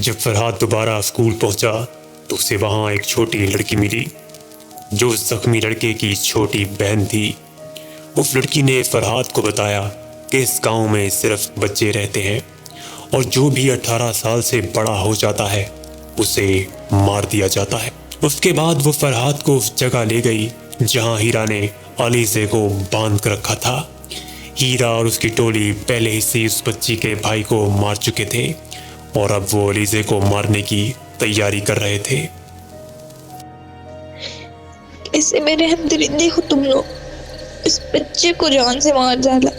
जब फरहाद दोबारा स्कूल पहुंचा तो उसे वहां एक छोटी लड़की मिली जो उस जख्मी लड़के की छोटी बहन थी। उस लड़की ने फरहाद को बताया कि इस गांव में सिर्फ बच्चे रहते हैं और जो भी 18 साल से बड़ा हो जाता है उसे मार दिया जाता है। उसके बाद वो फरहाद को उस जगह ले गई जहां हीरा ने अलीज़े को बांध कर रखा था। हीरा और उसकी टोली पहले ही से उस बच्ची के भाई को मार चुके थे और अब वो अलीज़े को मारने की तैयारी कर रहे थे। कैसे मेरे हमदर्दी हो तुम लोग, इस बच्चे को जान से मार डाला।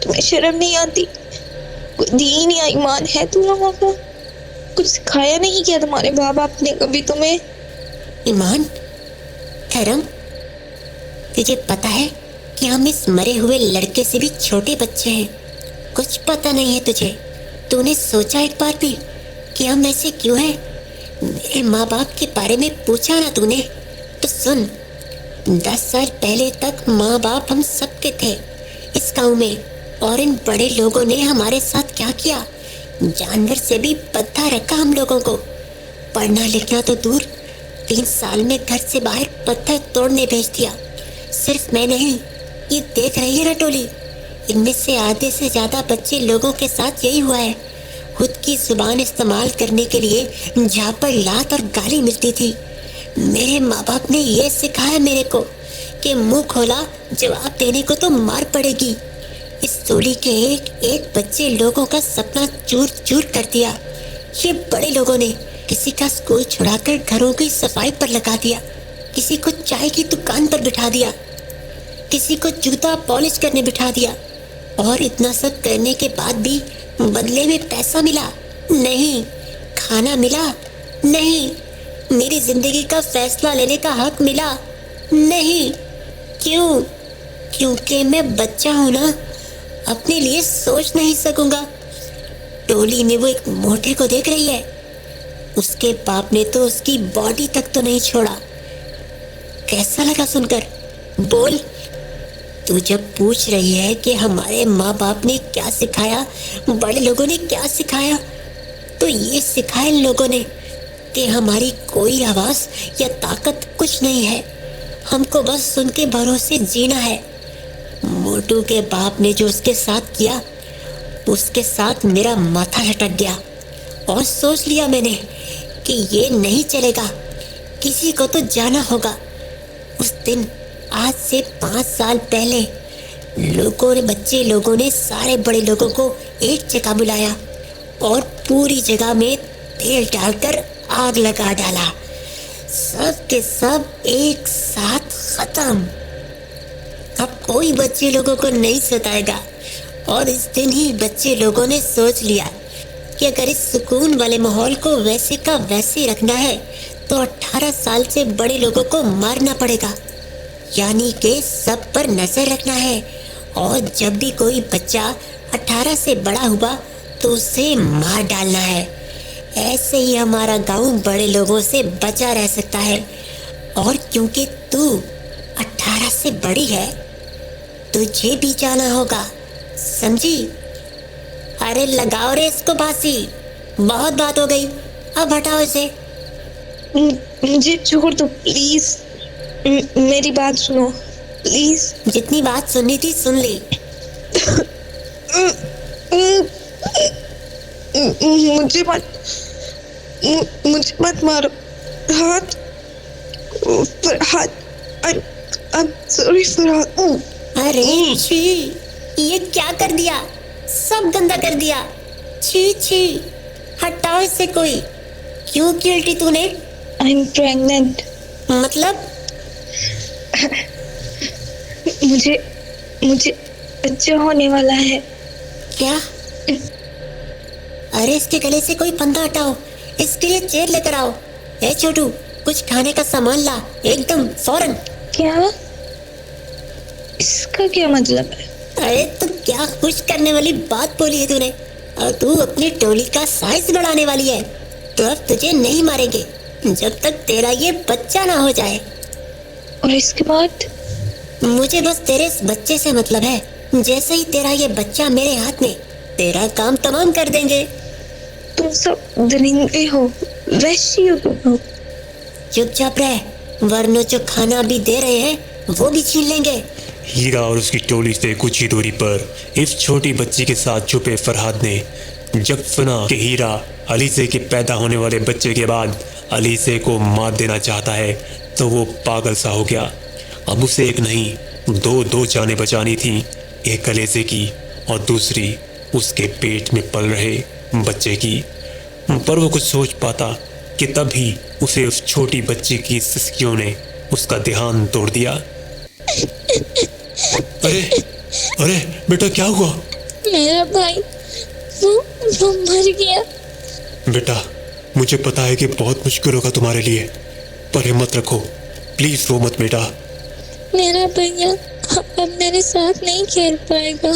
तुम्हें शर्म नहीं आती? कोई दीन या ईमान है तुम लोगों का? कुछ सिखाया नहीं किया तुम्हारे माँ बाप ने कभी तुम्हें? ईमान, धर्म, तुझे पता है कि हम इस मरे हुए लड़के से भी छोटे बच्चे हैं। कुछ पता नहीं है तुझे? तूने सोचा एक बार भी कि हम ऐसे क्यों हैं? मेरे माँ बाप के बारे में पूछा ना तूने? तो सुन, 10 साल पहले तक माँ बाप हम सबके थे इस गांव में, और इन बड़े लोगों ने हमारे साथ क्या किया? जानवर से भी बद्धा रखा हम लोगों को। पढ़ना लिखना तो दूर, 3 साल में घर से बाहर पत्थर तोड़ने भेज दिया। सिर्फ मैं नहीं, ये देख रही है ना टोली, इनमें से आधे से ज्यादा बच्चे लोगों के साथ यही हुआ है। खुद की जुबान इस्तेमाल करने के लिए जहाँ पर लात और गाली मिलती थी, मेरे माँ बाप ने ये सिखाया मेरे को कि मुंह खोला जवाब देने को तो मार पड़ेगी। इस टोली के एक एक बच्चे लोगों का सपना चूर चूर कर दिया। ये बड़े लोगों ने किसी का स्कूल छुड़ाकर घरों की सफाई पर लगा दिया, किसी को चाय की दुकान पर बिठा दिया, किसी को जूता पॉलिश करने बिठा दिया। और इतना सब करने के बाद भी बदले में पैसा मिला नहीं, खाना मिला नहीं, मेरी जिंदगी का फैसला लेने का हक मिला नहीं। क्यों? क्योंकि मैं बच्चा हूं ना, अपने लिए सोच नहीं सकूंगा। टोली में वो एक मोटे को देख रही है, उसके बाप ने तो उसकी बॉडी तक तो नहीं छोड़ा। कैसा लगा सुनकर? बोल, तू जब पूछ रही है कि हमारे माँ बाप ने क्या सिखाया, बड़े लोगों ने क्या सिखाया, तो ये सिखाया इन लोगों ने कि हमारी कोई आवाज या ताकत कुछ नहीं है, हमको बस उनके भरोसे जीना है। मोटू के बाप ने जो उसके साथ किया, उसके साथ मेरा माथा लटक गया और सोच लिया मैंने कि ये नहीं चलेगा, किसी को तो जाना होगा। उस दिन आज से 5 साल पहले बच्चे लोगों ने सारे बड़े लोगों को एक जगह बुलाया और पूरी जगह में तेल डालकर आग लगा डाला। सब के सब एक साथ खत्म। अब कोई बच्चे लोगों को नहीं सताएगा। और इस दिन ही बच्चे लोगों ने सोच लिया कि अगर इस सुकून वाले माहौल को वैसे का वैसे रखना है तो 18 साल से बड़े लोगों को मारना पड़ेगा, यानी कि सब पर नजर रखना है। और जब भी कोई बच्चा 18 से बड़ा हुआ तो उसे मार डालना है। ऐसे ही हमारा गांव बड़े लोगों से बचा रह सकता है। और क्योंकि तू 18 से बड़ी है, तुझे भी जाना होगा, समझी? अरे लगाओ रे इसको फांसी, बहुत बात हो गई, अब हटाओ इसे। मुझे छोड़ दो प्लीज, मेरी बात सुनो प्लीज। जितनी बात सुननी थी सुन ली। मुझे मत मारो। हाथ फरहाद, I'm sorry फरहाद। अरे छी, ये क्या कर दिया? सब गंदा कर दिया। छी छी, हटाओ इससे कोई। क्यों की उल्टी तूने? I'm pregnant। मतलब? मुझे बच्चा होने वाला है। क्या? अरे इसके गले से कोई फंदा हटाओ, इसके लिए चेयर लेकर आओ। ए छोटू, कुछ खाने का सामान ला, एकदम फौरन। क्या? इसका क्या मतलब है? अरे तो क्या खुश करने वाली बात बोली है तूने? और तू अपनी टोली का साइज बढ़ाने वाली है। तो अब तुझे नहीं मारेंगे जब तक तेरा ये बच्चा ना हो जाए। और इसके बाद? मुझे बस तेरे इस बच्चे से मतलब है। जैसे ही तेरा ये बच्चा मेरे हाथ में, तेरा काम तमाम कर देंगे। तुम सब दरिंदे हो, वैशी हो तुम लोग। चुपचाप रह, वरना जो खाना अभी दे रहे हैं वो भी छीन लेंगे। हीरा और उसकी टोली से कुछ ही दूरी पर इस छोटी बच्ची के साथ छुपे फरहाद ने जब सुना कि हीरा अलीसे के पैदा होने वाले बच्चे के बाद अलीसे को मार देना चाहता है तो वो पागल सा हो गया। अब उसे एक नहीं दो जानें बचानी थी, एक अलीसे की और दूसरी उसके पेट में पल रहे बच्चे की। पर वो कुछ सोच पाता कि तभी उसे उस छोटी बच्ची की सिसकियों ने उसका ध्यान तोड़ दिया। अरे अरे बेटा, क्या हुआ? मेरा भाई वो मर गया। बेटा, मुझे पता है कि बहुत मुश्किल होगा तुम्हारे लिए, पर हिम्मत रखो, प्लीज रो मत बेटा। मेरा भैया अब मेरे साथ नहीं खेल पाएगा,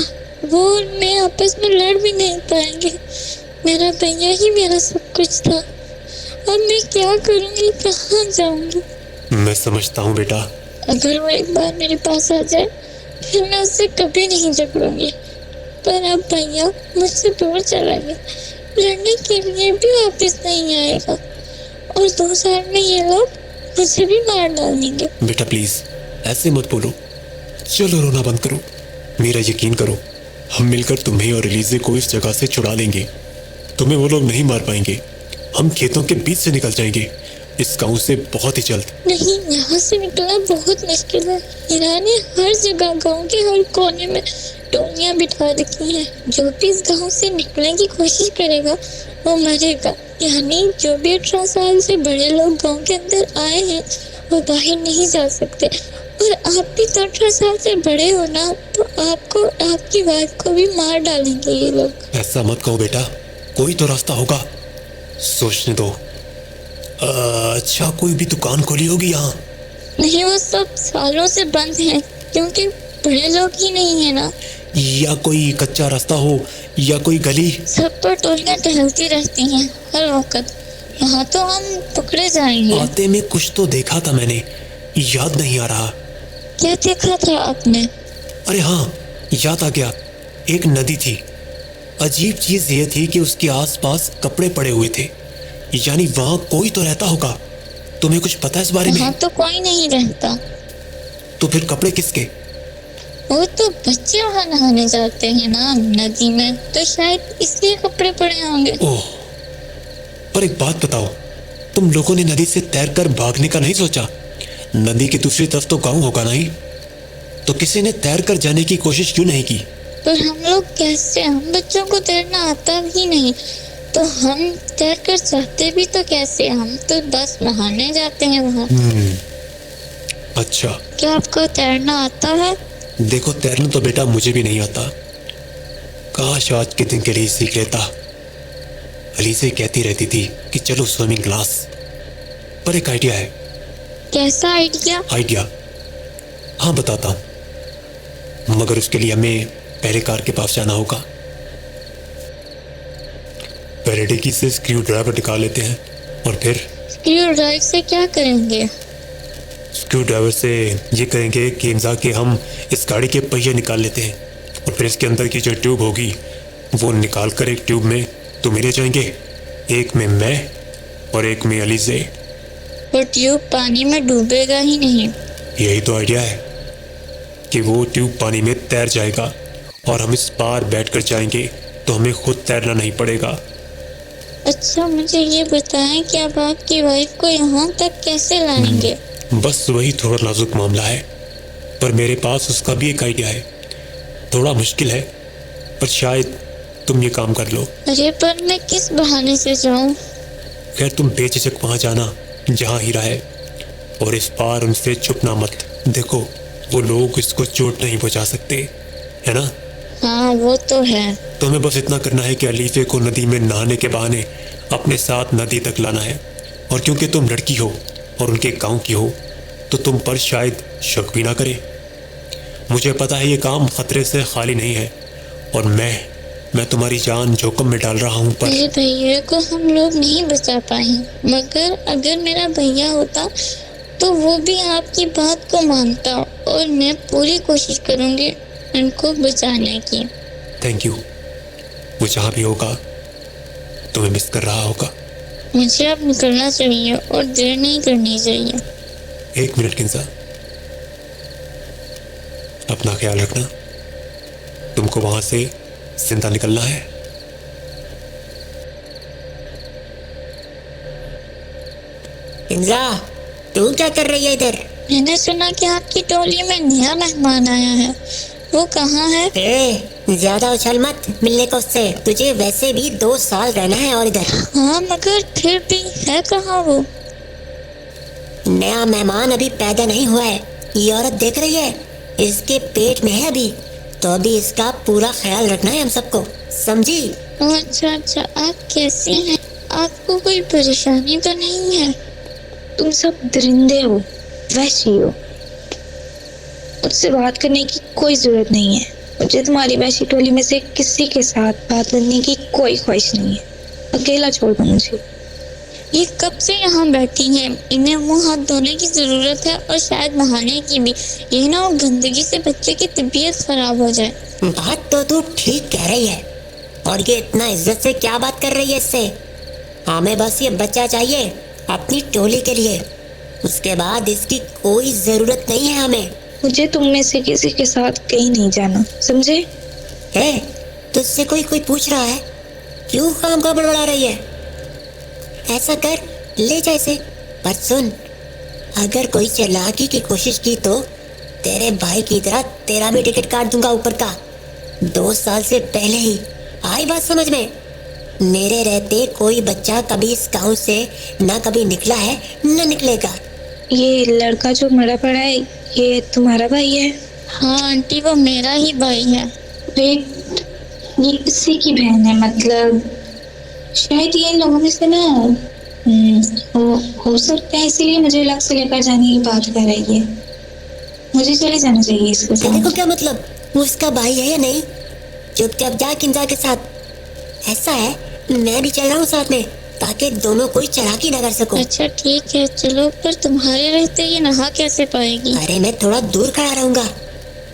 वो और मैं आपस में लड़ भी नहीं पाएंगे। मेरा भैया ही मेरा सब कुछ था, अब मैं क्या करूंगी, कहाँ जाऊंगी? मैं समझता हूँ बेटा। अगर वो एक बार मेरे पास आ जाए फिर मैं उससे कभी नहीं झगड़ूंगी, पर अब भैया मुझसे दूर चला गया, लड़ने के लिए भी वापस नहीं आएगा और 2 साल में ये लोग मुझे भी मार डालेंगे। बेटा प्लीज ऐसे मत बोलो, चलो रोना बंद करो, मेरा यकीन करो, हम मिलकर तुम्हें और एलिजे को इस जगह से छुड़ा लेंगे। तुम्हें वो लोग नहीं मार पाएंगे, हम खेतों के बीच से निकल जाएंगे इस गांव से बहुत ही जल्द। नहीं, यहाँ से निकलना बहुत मुश्किल है। हीरा ने हर जगह गांव के हर कोने में टोलियां बिठा रखी हैं। जो भी इस गांव से निकलने की कोशिश करेगा वो मरेगा। यानी जो भी 18 साल से बड़े लोग गांव के अंदर आए हैं वो बाहर नहीं जा सकते। और आप भी तो 18 साल से बड़े हो ना, तो आपको आपकी वाइफ को भी मार डालेंगे ये लोग। ऐसा मत कहो बेटा, कोई तो रास्ता होगा, सोचने दो। अच्छा, कोई भी दुकान खोली होगी यहाँ? नहीं, वो सब सालों से बंद है क्योंकि बड़े लोग ही नहीं है ना। या कोई कच्चा रास्ता हो या कोई गली? सब पर टोलियां टहलती रहती हैं हर वक्त, यहाँ तो हम पकड़े जाएंगे। आते में कुछ तो देखा था मैंने, याद नहीं आ रहा। क्या देखा था आपने? अरे हाँ, याद आ गया, एक नदी थी। अजीब चीज ये थी कि उसके आसपास कपड़े पड़े हुए थे, यानी वहाँ कोई तो रहता होगा। तुम्हें कुछ पता है इस बारे में? वहाँ तो कोई नहीं रहता। तो फिर कपड़े किसके? वो तो बच्चे वहाँ नहाने जाते हैं ना नदी में, तो शायद इसलिए कपड़े पड़े होंगे। ओह, पर एक बात बताओ, तुम लोगों ने नदी से तैरकर भागने का नहीं सोचा? नदी की दूसरी तरफ तो गांव होगा नहीं, तो किसी ने तैरकर जाने की कोशिश क्यों नहीं की? पर हम लोग कैसे? हम बच्चों को तैरना आता ही नहीं, तो हम तैरकर जाते भी तो कैसे? हम तो बस नहाने जाते हैं वहाँ। अच्छा, क्या आपको तैरना आता है? देखो, तैरना तो बेटा मुझे भी नहीं आता। काश आज के दिन के लिए सीख लेता। अलीसे कहती रहती थी कि चलो स्विमिंग क्लास, पर एक आइडिया है। कैसा आइडिया? आइडिया? हाँ बताता हूँ, मगर उसके लिए हमें पहले कार के पास जाना होगा। पहले डिक्की से स्क्रू ड्राइवर निकाल लेते हैं और फिर स्क्रू ड्राइव से क्या करेंगे? स्क्रू ड्राइवर से ये करेंगे कि जाके हम इस गाड़ी के पहिए निकाल लेते हैं और फिर इसके अंदर की जो ट्यूब होगी वो निकाल कर एक ट्यूब में तो मिले जाएंगे, एक में मैं और एक में अलीसे। वो ट्यूब पानी में डूबेगा ही नहीं। यही तो आइडिया है कि वो ट्यूब पानी में तैर जाएगा और हम इस पार बैठकर जाएंगे तो हमें खुद तैरना नहीं पड़ेगा। अच्छा, मुझे ये बताएं कि आप आपकी वाइफ को यहाँ तक कैसे लाएंगे? बस वही थोड़ा नाजुक मामला है, पर मेरे पास उसका भी एक आइडिया है। थोड़ा मुश्किल है, पर शायद तुम ये काम कर लो। अरे पर मैं किस बहाने से जाऊं? खैर, तुम बेझिझक वहां जाना जहां हीरा है और इस पार उनसे छुपना मत। देखो, वो लोग इसको चोट नहीं पहुंचा सकते, है ना? हाँ, वो तो है। तुम्हें बस इतना करना है कि अलीफे को नदी में नहाने के बहाने अपने साथ नदी तक लाना है। और क्योंकि तुम लड़की हो और उनके गांव की हो तो तुम पर शायद शक भी ना करे। मुझे पता है ये काम खतरे से खाली नहीं है और मैं तुम्हारी जान जोखिम में डाल रहा हूँ, पर मेरे भैया को हम लोग नहीं बचा पाए, मगर अगर मेरा भैया होता तो वो भी आपकी बात को मानता और मैं पूरी कोशिश करूँगी उनको बचाने की। Thank you. वो जहाँ भी होगा तुम्हें मिस कर रहा होगा। मुझे अब निकलना चाहिए और देर नहीं करनी चाहिए। 1 मिनट किंजा, अपना ख्याल रखना। तुमको वहां से जिंदा निकलना है। किंजा, तू क्या कर रही है इधर? मैंने सुना कि आपकी टोली में नया मेहमान आया है, वो कहाँ है? ज्यादा उछल मत, मिलने को उससे। तुझे वैसे भी 2 साल रहना है और इधर। हाँ, मगर फिर भी है कहाँ वो? नया मेहमान अभी पैदा नहीं हुआ है। ये औरत देख रही है, इसके पेट में है अभी, तो अभी इसका पूरा ख्याल रखना है हम सबको, समझी? अच्छा अच्छा, आप कैसी हैं? आपको कोई परेशानी तो नहीं है? तुम सब दरिंदे हो, वहशी हो। मुझसे बात करने की कोई जरूरत नहीं है। मुझे तुम्हारी वहशी टोली में से किसी के साथ बात करने की कोई ख्वाहिश नहीं है। अकेला छोड़ दो मुझे। ये कब से यहाँ बैठी हैं? इन्हें मुंह हाथ धोने की जरूरत है और शायद नहाने की भी। ये ना वो गंदगी से बच्चे की तबीयत खराब हो जाए। बात तो तू ठीक कह रही है, और ये इतना इज्जत से क्या बात कर रही है इससे? हमें बस ये बच्चा चाहिए अपनी टोली के लिए, उसके बाद इसकी कोई जरूरत नहीं है हमें। मुझे तुम में से किसी के साथ कहीं नहीं जाना, समझे? है, तुझसे कोई पूछ रहा है? क्यों काम का बड़बड़ा रही है? ऐसा कर, ले जा इसे। पर सुन, अगर कोई चालाकी की कोशिश की तो तेरे भाई की तरह तेरा भी टिकट काट दूंगा ऊपर का। 2 साल से पहले ही। आई बात समझ में? मेरे रहते कोई बच्चा कभी इस गांव से ना कभी निकला है ना निकलेगा। ये लड़का जो मरा पड़ा है, ये तुम्हारा भाई है? हाँ आंटी, वो मेरा ही भाई है। वे ये इसी की बहन है, मतलब शायद ये इन लोगों में से ना हो सकता है, इसीलिए मुझे लग से लेकर जाने की बात कर रही है। मुझे चले जाना चाहिए इसके तेरे को साथ। क्या मतलब वो उसका भाई है या नहीं? चुपचाप जा किंजा के साथ। ऐसा है, मैं भी चल रहा हूँ साथ में, ताकि दोनों कोई चालाकी न कर सको। अच्छा ठीक है, चलो। पर तुम्हारे रहते ये नहा कैसे पाएगी? अरे मैं थोड़ा दूर खड़ा रहूंगा,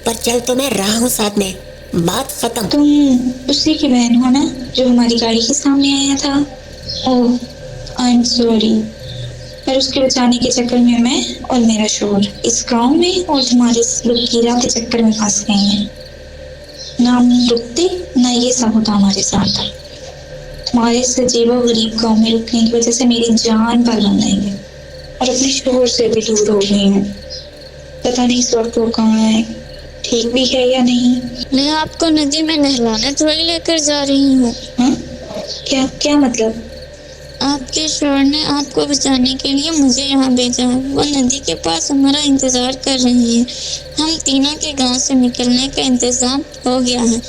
पर चल तो मैं रहा हूँ साथ में। बात खत्म। तुम उसी की बहन हो ना जो हमारी गाड़ी के सामने आया था? ओह, आई एम सॉरी। पर उसके बचाने के चक्कर में मैं और मेरा शोहर इस गांव में और तुम्हारे इस लुकीरा के चक्कर में फंस गए हैं। ना हम रुकते, ना ये सब होता हमारे साथ। तुम्हारे इस अजीबो गरीब गांव में रुकने की वजह से मेरी जान पर बन गई है और अपने शोहर से भी दूर हो गई है। पता नहीं इस वक्त वो कहाँ है, ठीक भी है या नहीं। मैं आपको नदी में नहलाने थोड़ी लेकर जा रही हूँ। हाँ? क्या क्या मतलब? आपके शोहर ने आपको बचाने के लिए मुझे यहाँ भेजा है। वो नदी के पास हमारा इंतजार कर रही है। हम तीनों के गांव से निकलने का इंतजाम हो गया है।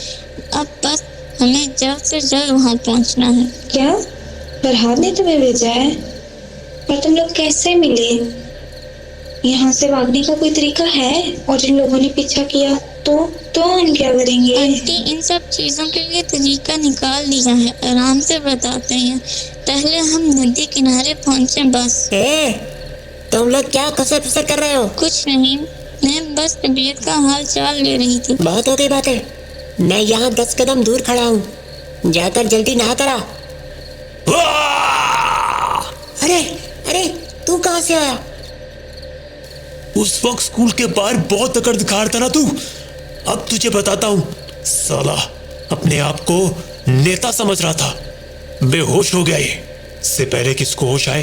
अब बस हमें जल्द से जल्द वहाँ पहुँचना है। क्या फरहाद ने तुम्हें भेजा है? पर तुम लोग कैसे मिले? यहाँ से भागने का कोई तरीका है? और जिन लोगों ने पीछा किया तो हम क्या करेंगे? आंटी, इन सब चीजों के लिए तरीका निकाल लिया है, आराम से बताते हैं। पहले हम नदी किनारे पहुँचे बस। तुम लोग क्या कसर फसर कर रहे हो? कुछ नहीं, मैं बस तबीयत का हाल चाल ले रही थी। बहुत हो गई बातें। मैं यहाँ 10 कदम दूर खड़ा हूँ, जाकर जल्दी नहा कर आ। अरे अरे, तू कहाँ से आया? उस वक्त स्कूल के बाहर बहुत अकड़ दिखा रहा था ना तू। अब तुझे बताता हूँ, साला अपने आप को नेता समझ रहा था, बेहोश हो गया ये। इससे पहले कि इसको होश आए,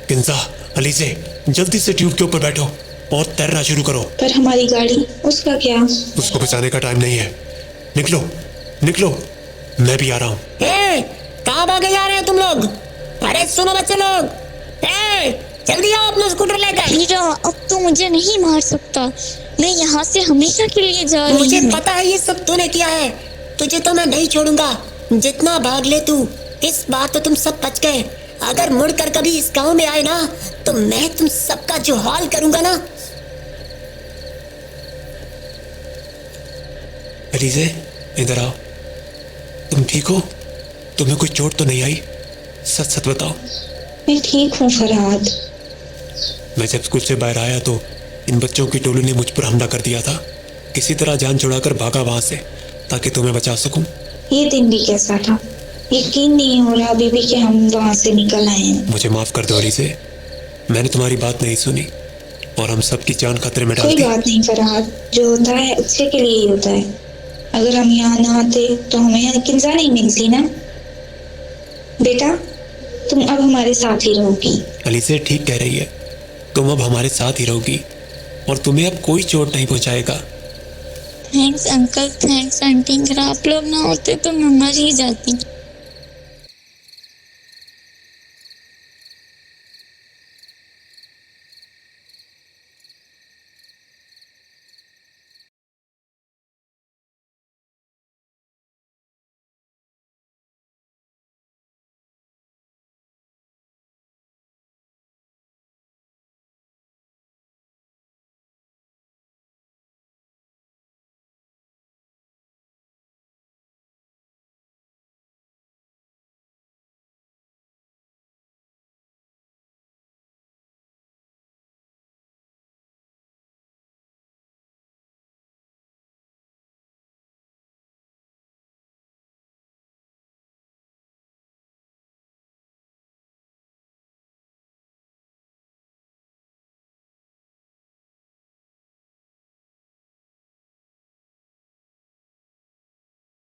किंजा, अलीजे, जल्दी से ट्यूब के ऊपर बैठो और तैरना शुरू करो। पर हमारी गाड़ी, उसका क्या? उसको बचाने का टाइम नहीं है। निकलो निकलो, मैं भी आ रहा हूँ। कहाँ भागे जा रहे हो तुम लोग? अरे सुनो बच्चे लोग, जल्दी आओ अपना स्कूटर लेकर। हीरा, अब तो मुझे नहीं मार सकता। मैं यहाँ से हमेशा के लिए जा रही मुझे हूँ। पता है ये सब तूने किया है, तुझे तो मैं नहीं छोड़ूंगा। जितना भाग ले तू, इस बार तो तुम सब बच गए। अगर मुड़कर कभी इस गांव में आए ना, तो मैं तुम सबका जो हाल करूंगा ना। अलीजे, इधर आओ। तुम ठीक हो? तुम्हें कोई चोट तो नहीं आई? सच सच बताओ। मैं ठीक हूँ फरहाद। मैं जब स्कूल से बाहर आया तो इन बच्चों की टोली ने मुझ पर हमला कर दिया था। किसी तरह जान छुड़ाकर भागा वहां से, ताकि तुम्हें बचा सकूं। ये दिन भी कैसा था? यकीन नहीं हो रहा अभी भी कि हम वहाँ से निकल आए हैं। मुझे माफ कर दो अलीज़े, मैंने तुम्हारी बात नहीं सुनी और हम सबकी जान खतरे में डाल कोई दी। बात नहीं फरहाद, जो होता है अच्छे के लिए ही होता है। अगर हम यहाँ ना आते तो हमें यहाँ किंजा नहीं मिलती ना। बेटा तुम अब हमारे साथ ही रहोगी। अलीज़े ठीक कह रही है, तुम अब हमारे साथ ही रहोगी और तुम्हें अब कोई चोट नहीं पहुंचाएगा। थैंक्स अंकल, थैंक्स आंटी, अगर आप लोग ना होते तो मैं मर ही जाती।